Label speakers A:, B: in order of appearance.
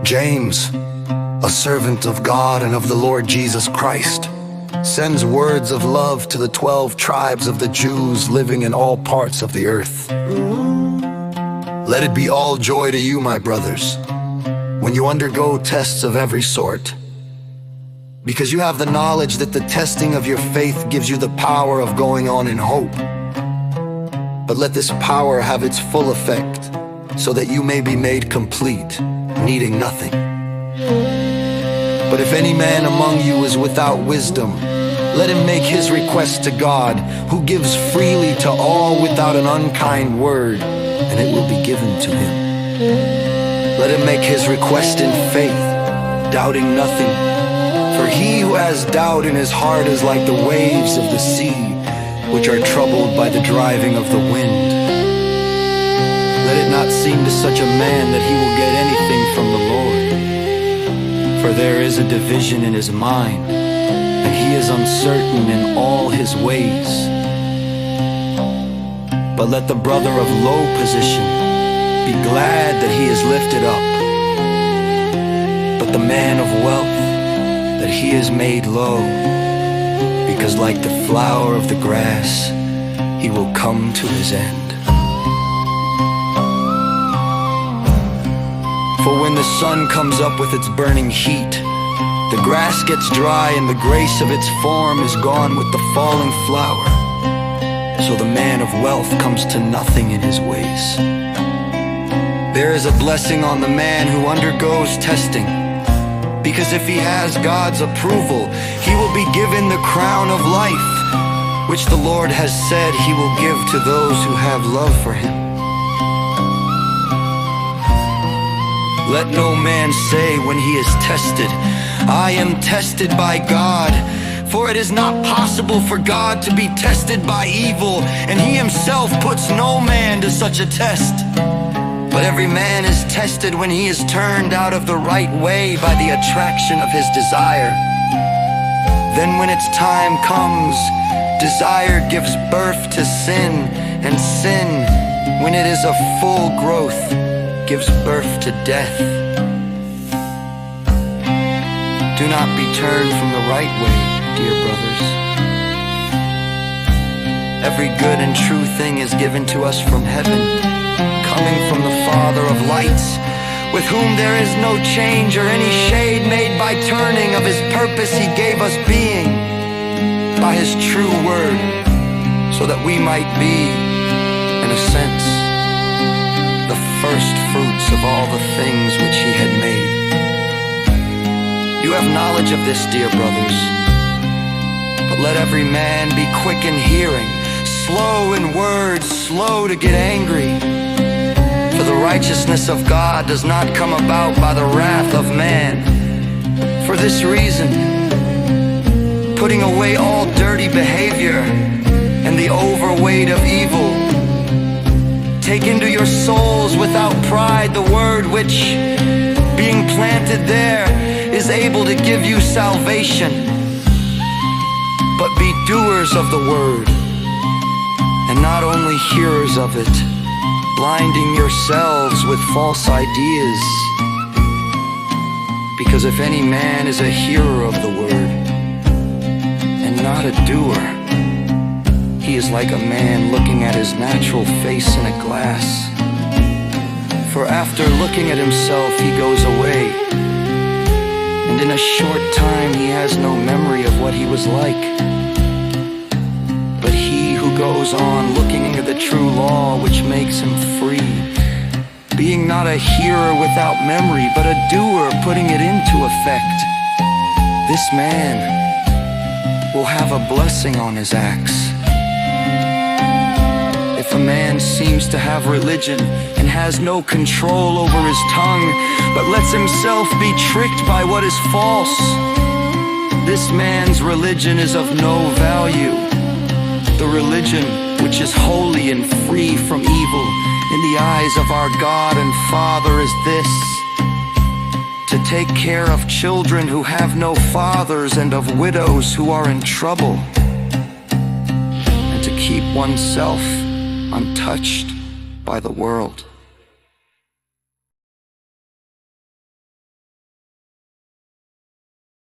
A: James, a servant of God and of the Lord Jesus Christ, sends words of love to the 12 tribes of the Jews living in all parts of the earth. Let it be all joy to you, my brothers, when you undergo tests of every sort, because you have the knowledge that the testing of your faith gives you the power of going on in hope. But let this power have its full effect, so that you may be made complete, needing nothing. But if any man among you is without wisdom, let him make his request to God, who gives freely to all without an unkind word, and it will be given to him. Let him make his request in faith, doubting nothing. For he who has doubt in his heart is like the waves of the sea, which are troubled by the driving of the wind. Let it not seem to such a man that he will get anything from the Lord. For there is a division in his mind, and he is uncertain in all his ways. But let the brother of low position be glad that he is lifted up, but the man of wealth that he is made low, because like the flower of the grass, he will come to his end. For when the sun comes up with its burning heat, the grass gets dry and the grace of its form is gone with the falling flower. So the man of wealth comes to nothing in his ways. There is a blessing on the man who undergoes testing, because if he has God's approval, he will be given the crown of life, which the Lord has said he will give to those who have love for him. Let no man say when he is tested, I am tested by God. For it is not possible for God to be tested by evil, and he himself puts no man to such a test. But every man is tested when he is turned out of the right way by the attraction of his desire. Then when its time comes, desire gives birth to sin, and sin, when it is of full growth, gives birth to death. Do not be turned from the right way, dear brothers. Every good and true thing is given to us from heaven, coming from the Father of lights, with whom there is no change or any shade made by turning. Of his purpose he gave us being by his true word, so that we might be, in a sense, the first fruits of all the things which he had made. You have knowledge of this, dear brothers, but let every man be quick in hearing, slow in words, slow to get angry. For the righteousness of God does not come about by the wrath of man. For this reason, putting away all dirty behavior and the overweight of evil, take into your souls without pride the word which, being planted there, is able to give you salvation. But be doers of the word, and not only hearers of it, blinding yourselves with false ideas. Because if any man is a hearer of the word, and not a doer, he is like a man looking at his natural face in a glass. For after looking at himself, he goes away, and in a short time he has no memory of what he was like. But he who goes on looking into the true law which makes him free, being not a hearer without memory, but a doer putting it into effect, this man will have a blessing on his acts. If a man seems to have religion and has no control over his tongue, but lets himself be tricked by what is false, this man's religion is of no value. The religion which is holy and free from evil in the eyes of our God and Father is this: to take care of children who have no fathers and of widows who are in trouble, and to keep oneself untouched by the world.